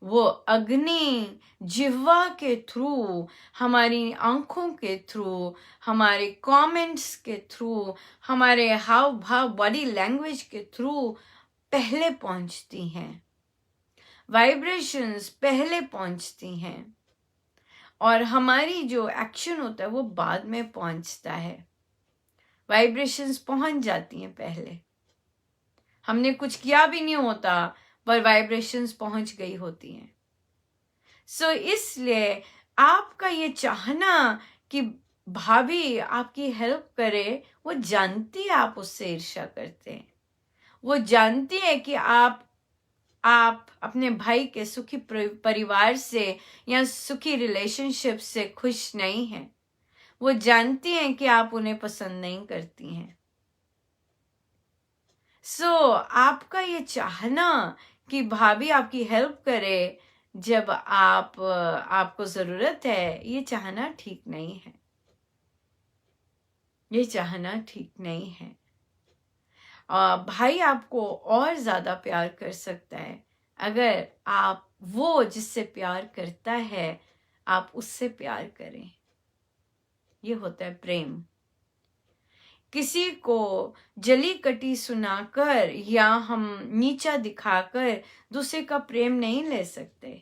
वो अग्नि जिह्वा के थ्रू, हमारी आंखों के थ्रू, हमारे कमेंट्स के थ्रू, हमारे हाव भाव, बॉडी लैंग्वेज के थ्रू पहले पहुंचती हैं। वाइब्रेशंस पहले पहुंचती हैं, और हमारी जो एक्शन होता है वो बाद में पहुंचता है। वाइब्रेशंस पहुंच जाती हैं पहले, हमने कुछ किया भी नहीं होता, पर वाइब्रेशंस पहुंच गई होती हैं। सो इसलिए आपका ये चाहना कि भाभी आपकी हेल्प करे, वो जानती है आप उससे ईर्ष्या करते हैं। वो जानती है कि आप अपने भाई के सुखी परिवार से या सुखी रिलेशनशिप से खुश नहीं हैं। वो जानती हैं कि आप उन्हें पसंद नहीं करती हैं। सो आपका ये चाहना कि भाभी आपकी हेल्प करे जब आपको जरूरत है, ये चाहना ठीक नहीं है। ये चाहना ठीक नहीं है। भाई आपको और ज्यादा प्यार कर सकता है अगर आप वो जिससे प्यार करता है आप उससे प्यार करें। ये होता है प्रेम। किसी को जली कटी सुनाकर या हम नीचा दिखाकर दूसरे का प्रेम नहीं ले सकते।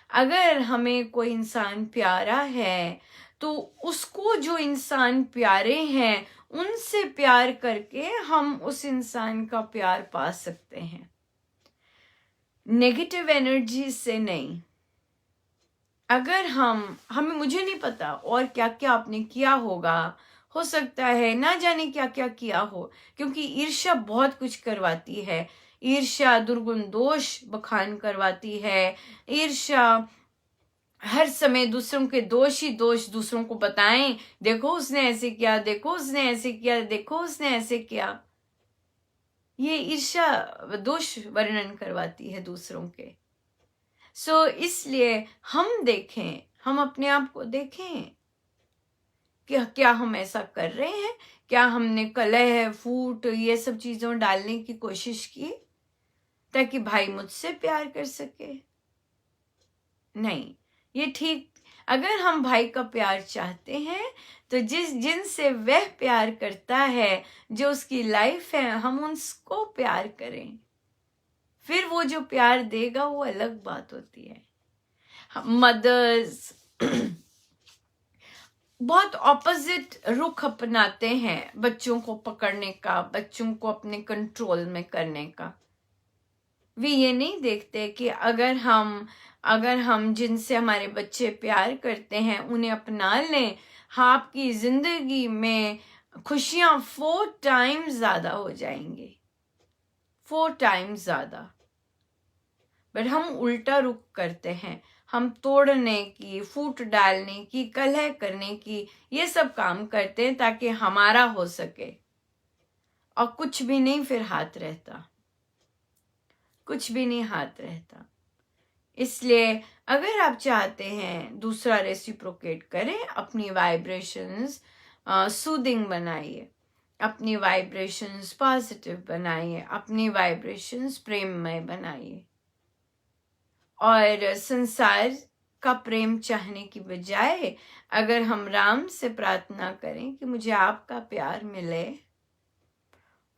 अगर हमें कोई इंसान प्यारा है तो उसको जो इंसान प्यारे हैं उनसे प्यार करके हम उस इंसान का प्यार पा सकते हैं, नेगेटिव एनर्जी से नहीं। अगर हमें मुझे नहीं पता और क्या क्या आपने किया होगा, हो सकता है ना जाने क्या क्या किया हो, क्योंकि ईर्ष्या बहुत कुछ करवाती है। ईर्ष्या दुर्गुण दोष बखान करवाती है। ईर्ष्या हर समय दूसरों के दोष ही दोष दूसरों को बताएं, देखो उसने ऐसे किया, देखो उसने ऐसे किया, देखो उसने ऐसे किया। ये ईर्ष्या दोष वर्णन करवाती है दूसरों के। सो इसलिए हम देखें, हम अपने आप को देखें कि क्या हम ऐसा कर रहे हैं, क्या हमने कलह फूट ये सब चीजों डालने की कोशिश की ताकि भाई मुझसे प्यार कर सके। नहीं, ये ठीक। अगर हम भाई का प्यार चाहते हैं तो जिनसे वह प्यार करता है, जो उसकी लाइफ है, हम उसको प्यार करें। फिर वो जो प्यार देगा वो अलग बात होती है। मदर्स बहुत ऑपोजिट रुख अपनाते हैं बच्चों को पकड़ने का, बच्चों को अपने कंट्रोल में करने का। वे ये नहीं देखते कि अगर हम जिनसे हमारे बच्चे प्यार करते हैं उन्हें अपना लें, हाँ, आपकी जिंदगी में खुशियां 4 टाइम्स ज्यादा हो जाएंगी। 4 टाइम्स ज़्यादा। बट हम उल्टा रुख करते हैं, हम तोड़ने की, फूट डालने की, कलह करने की, ये सब काम करते हैं ताकि हमारा हो सके, और कुछ भी नहीं फिर हाथ रहता, कुछ भी नहीं हाथ रहता। इसलिए अगर आप चाहते हैं दूसरा रेसिप्रोकेट करे, अपनी वाइब्रेशंस सूदिंग बनाइए, अपनी वाइब्रेशंस पॉजिटिव बनाइए, अपनी वाइब्रेशंस प्रेममय बनाइए, और संसार का प्रेम चाहने की बजाय अगर हम राम से प्रार्थना करें कि मुझे आपका प्यार मिले,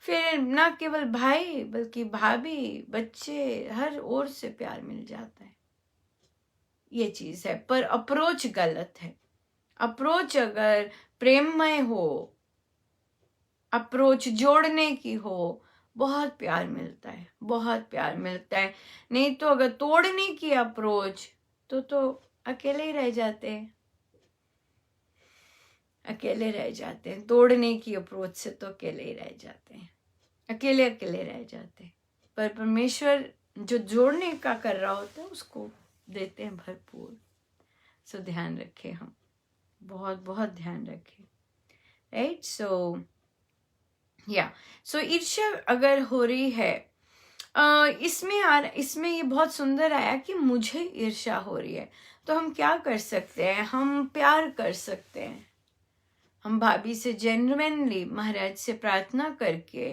फिर ना केवल भाई बल्कि भाभी, बच्चे, हर ओर से प्यार मिल जाता है। ये चीज है, पर अप्रोच गलत है। अप्रोच अगर प्रेममय हो, अप्रोच जोड़ने की हो, बहुत प्यार मिलता है, बहुत प्यार मिलता है। नहीं तो अगर तोड़ने की अप्रोच तो अकेले ही रह जाते हैं, अकेले रह जाते हैं। तोड़ने की अप्रोच से तो अकेले ही रह जाते हैं, अकेले अकेले रह जाते हैं। पर परमेश्वर जो जोड़ने का कर रहा होता है उसको देते हैं भरपूर। सो ध्यान रखें, हम बहुत बहुत ध्यान रखें, राइट। सो ईर्ष्या अगर हो रही है, इसमें ये बहुत सुंदर आया कि मुझे ईर्ष्या हो रही है, तो हम क्या कर सकते हैं? हम प्यार कर सकते हैं। हम भाभी से जेन्युइनली, महाराज से प्रार्थना करके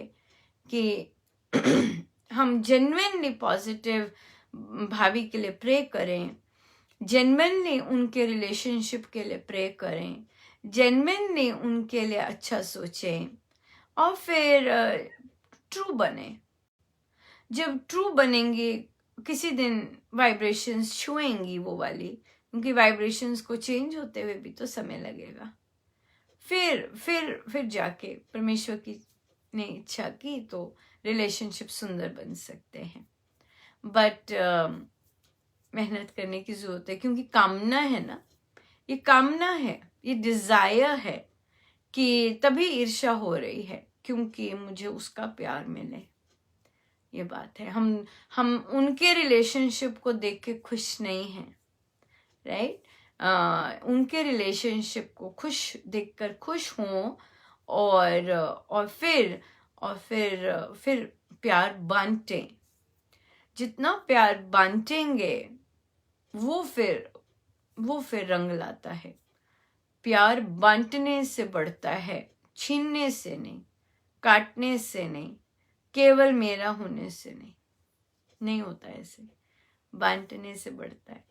कि हम जेन्युइनली पॉजिटिव भाभी के लिए प्रे करें, जेन्युइनली उनके रिलेशनशिप के लिए प्रे करें, जेन्युइनली उनके लिए अच्छा सोचें, और फिर ट्रू बने। जब ट्रू बनेंगे, किसी दिन वाइब्रेशंस छुएंगी वो वाली, क्योंकि वाइब्रेशंस को चेंज होते हुए भी तो समय लगेगा। फिर जाके परमेश्वर की ने इच्छा की तो रिलेशनशिप सुंदर बन सकते हैं। बट मेहनत करने की जरूरत है, क्योंकि कामना है ना, ये कामना है, ये डिजायर है कि तभी ईर्ष्या हो रही है, क्योंकि मुझे उसका प्यार मिले। ये बात है, हम उनके रिलेशनशिप को देख के खुश नहीं हैं, राइट। उनके रिलेशनशिप को देखकर खुश हों, और फिर प्यार बांटें। जितना प्यार बांटेंगे वो फिर रंग लाता है। प्यार बांटने से बढ़ता है, छीनने से नहीं, काटने से नहीं, केवल मेरा होने से नहीं होता ऐसे, बांटने से बढ़ता है।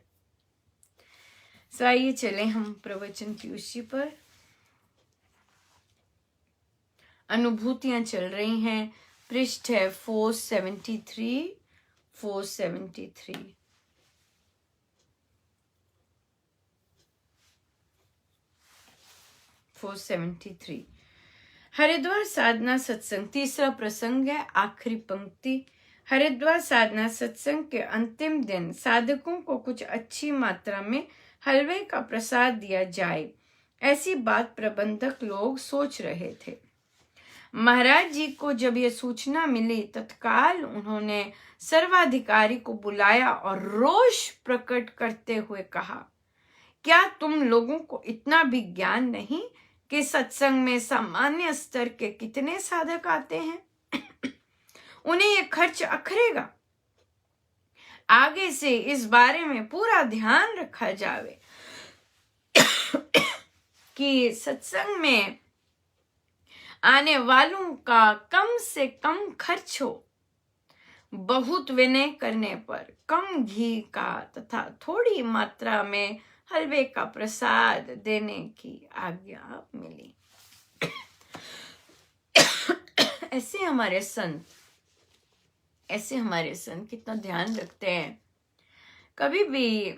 सो आइए चले हम प्रवचन की उसी पर। अनुभूतियां चल रही हैं, पृष्ठ है 473। 473 हरिद्वार साधना सत्संग, तीसरा प्रसंग है, आखिरी पंक्ति। हरिद्वार साधना सत्संग के अंतिम दिन साधकों को कुछ अच्छी मात्रा में हलवे का प्रसाद दिया जाए, ऐसी बात प्रबंधक लोग सोच रहे थे। महाराज जी को जब यह सूचना मिली, तत्काल उन्होंने सर्वाधिकारी को बुलाया और रोष प्रकट करते हुए कहा, क्या तुम लोगों को इतना भी ज्ञान नहीं कि सत्संग में सामान्य स्तर के कितने साधक आते हैं? उन्हें यह खर्च अखरेगा। आगे से इस बारे में पूरा ध्यान रखा जावे कि सत्संग में आने वालों का कम से कम खर्च हो। बहुत विनय करने पर कम घी का तथा थोड़ी मात्रा में हलवे का प्रसाद देने की आज्ञा मिली। ऐसे हमारे संत कितना ध्यान रखते हैं। कभी भी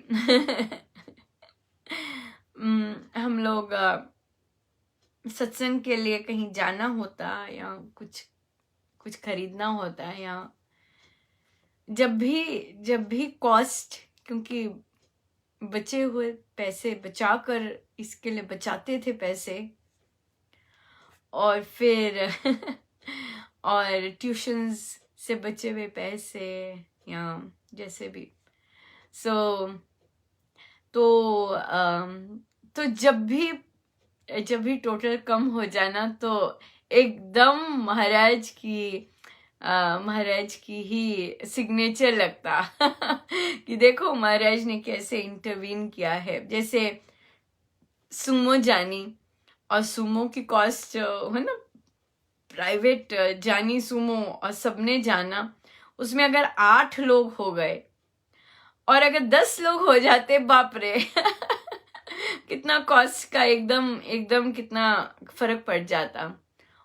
हम लोग सत्संग के लिए कहीं जाना होता या कुछ खरीदना होता है, या जब भी कॉस्ट, क्योंकि बचे हुए पैसे बचाकर इसके लिए बचाते थे पैसे, और फिर और ट्यूशन्स से बचे हुए पैसे या जैसे भी। सो तो जब भी टोटल कम हो जाना तो एकदम महाराज की ही सिग्नेचर लगता कि देखो महाराज ने कैसे इंटरवीन किया है। जैसे सुमो जानी, और सुमो की कॉस्ट है ना, प्राइवेट जानी सुमो, और सबने जाना, उसमें अगर 8 लोग हो गए और अगर 10 लोग हो जाते, बाप रे कितना कॉस्ट का एकदम कितना फर्क पड़ जाता।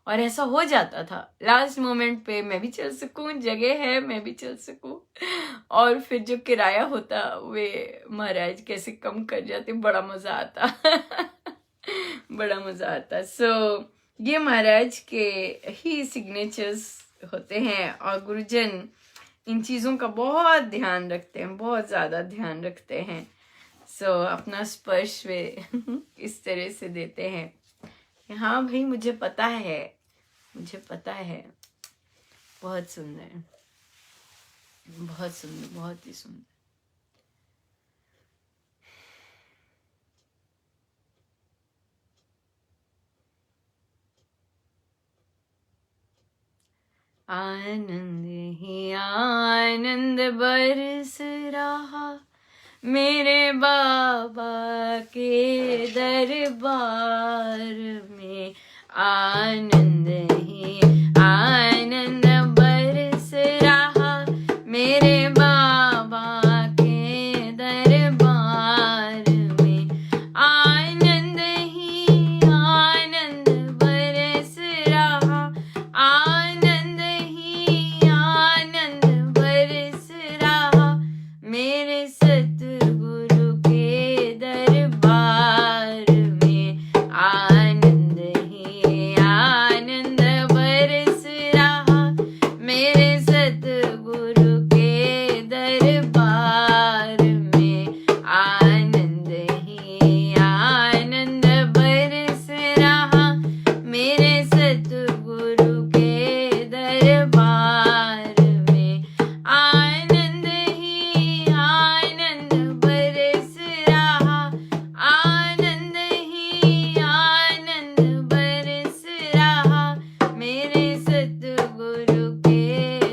और ऐसा हो जाता था लास्ट मोमेंट पे, मैं भी चल सकूं, जगह है, मैं भी चल सकूं, और फिर जो किराया होता वे महाराज कैसे कम कर जाते, बड़ा मजा आता बड़ा मजा आता। सो ये महाराज के ही सिग्नेचर्स होते हैं, और गुरुजन इन चीज़ों का बहुत ध्यान रखते हैं, बहुत ज़्यादा ध्यान रखते हैं। सो अपना स्पर्श वे इस तरह से देते हैं, हाँ भाई मुझे पता है, मुझे पता है। बहुत सुंदर, बहुत सुंदर, बहुत ही सुंदर। आनंद ही आनंद बरस रहा मेरे बाबा के दरबार में, आनंद ही आनंद बरस रहा मेरे बाबा के दरबार में, आनंद ही आनंद बरस रहा, आनंद ही आनंद बरस रहा मेरे सतगुरु के दरबार में, आनंद ही आनंद बरस रहा मेरे सतगुरु के दरबार में, आनंद ही आनंद बरस रहा मेरे सतगुरु के दरबार में, आनंद ही आनंद बरस रहा, आनंद ही आनंद बरस रहा मेरे सतगुरु के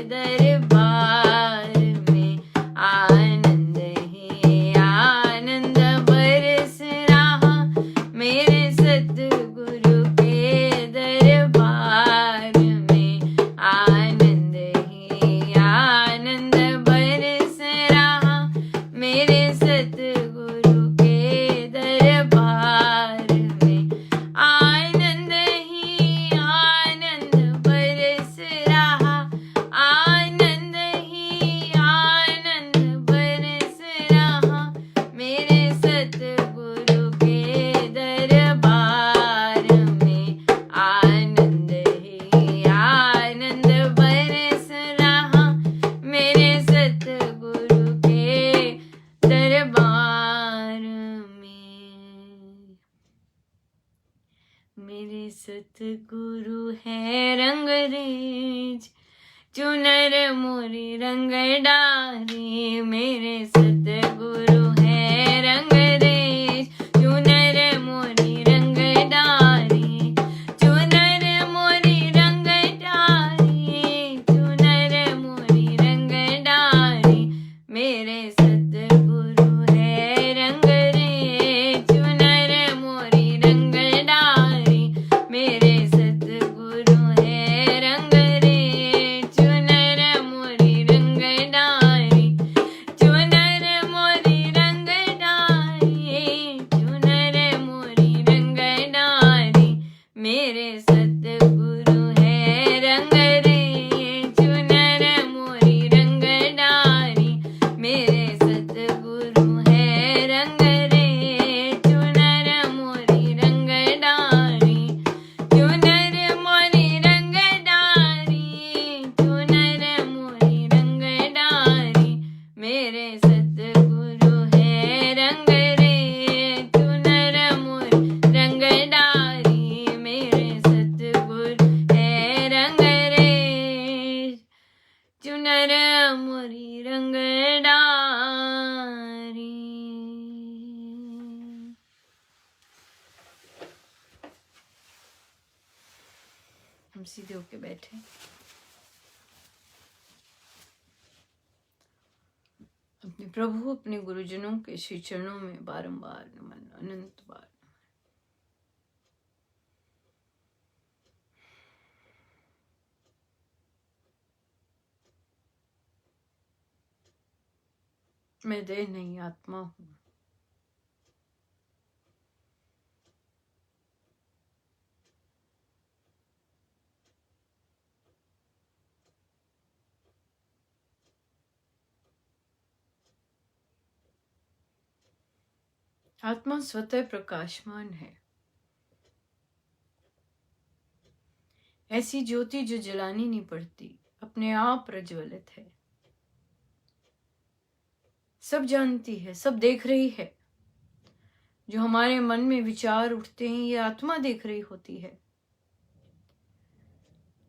दरबार में, आनंद ही आनंद बरस रहा मेरे सतगुरु के दरबार में, आनंद ही आनंद बरस रहा मेरे सतगुरु के दरबार में, आनंद ही आनंद बरस रहा, आनंद ही आनंद बरस रहा मेरे सतगुरु के दरबार में, आनंद ही आनंद बरस रहा मेरे सतगुरु के दरबार में। मेरे सतगुरु है रंगरेज, चुनर मोरी रंग डारी, मेरे सतगुरु है रंगरेज, चुनर मोरी रंग डारी, चुनर मोरी रंग डारी, चुनर मोरी रंग डारी, मेरे सतगुरु है रंगरेज, चुनर मोरी रंग डारी, मेरे सतगुरु है रंगरेज, चुनर मोरी रंग डारी, चुनर मोरी रंग डारी। हम सीधे होके बैठे। अपने प्रभु अपने गुरुजनों के श्री चरणों में बारंबार नमन, अनंत बार। मैं देह नहीं आत्मा हूँ। आत्मा स्वतः प्रकाशमान है, ऐसी ज्योति जो जलानी नहीं पड़ती, अपने आप प्रज्वलित है, सब जानती है, सब देख रही है। जो हमारे मन में विचार उठते हैं ये आत्मा देख रही होती है।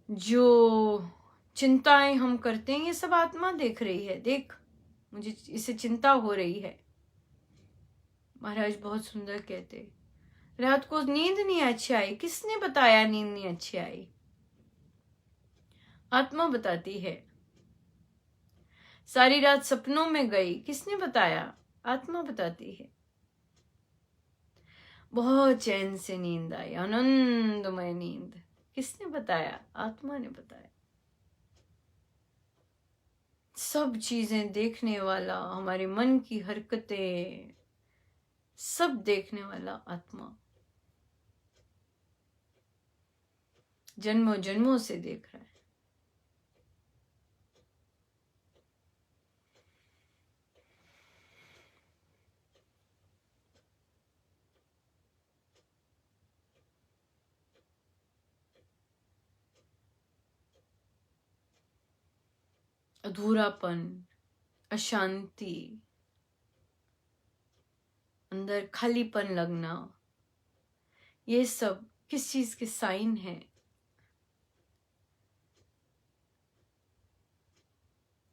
जो चिंताएं हम करते हैं ये सब आत्मा देख रही है। देख, मुझे इससे चिंता हो रही है। महाराज बहुत सुंदर कहते, रात को नींद नहीं अच्छी आई, किसने बताया नींद नहीं अच्छी आई? आत्मा बताती है। सारी रात सपनों में गई, किसने बताया? आत्मा बताती है। बहुत चैन से नींद आई, आनंदमय नींद, किसने बताया? आत्मा ने बताया। सब चीजें देखने वाला, हमारे मन की हरकतें सब देखने वाला आत्मा जन्मों जन्मों से देख रहा है। अधूरापन, अशांति, अंदर खालीपन लगना, ये सब किस चीज के साइन है?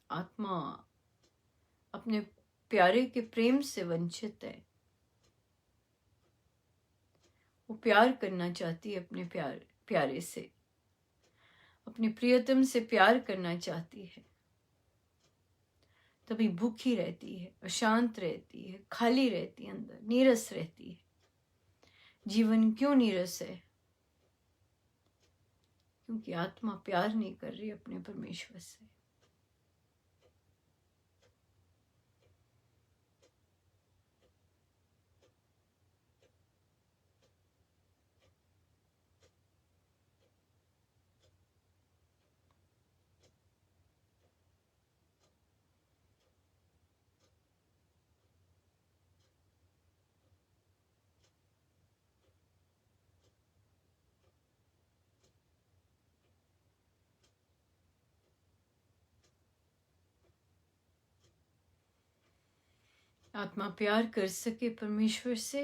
आत्मा अपने प्यारे के प्रेम से वंचित है। वो प्यार करना चाहती है अपने प्यारे से, अपने प्रियतम से प्यार करना चाहती है। तभी भूखी रहती है, अशांत रहती है, खाली रहती है, अंदर नीरस रहती है। जीवन क्यों नीरस है? क्योंकि आत्मा प्यार नहीं कर रही अपने परमेश्वर से। आत्मा प्यार कर सके परमेश्वर से,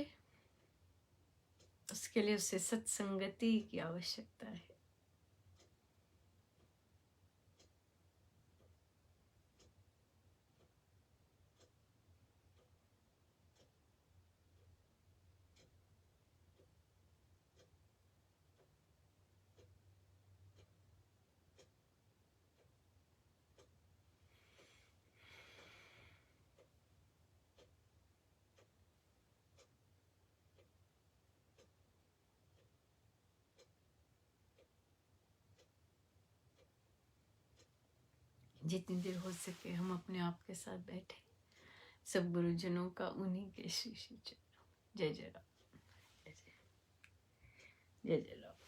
उसके लिए उसे सत्संगति की आवश्यकता है। जितनी देर हो सके हम अपने आप के साथ बैठे, सब गुरुजनों का उन्हीं के श्री श्री चरणों। जय जय राम, जय जय, जय जय राम।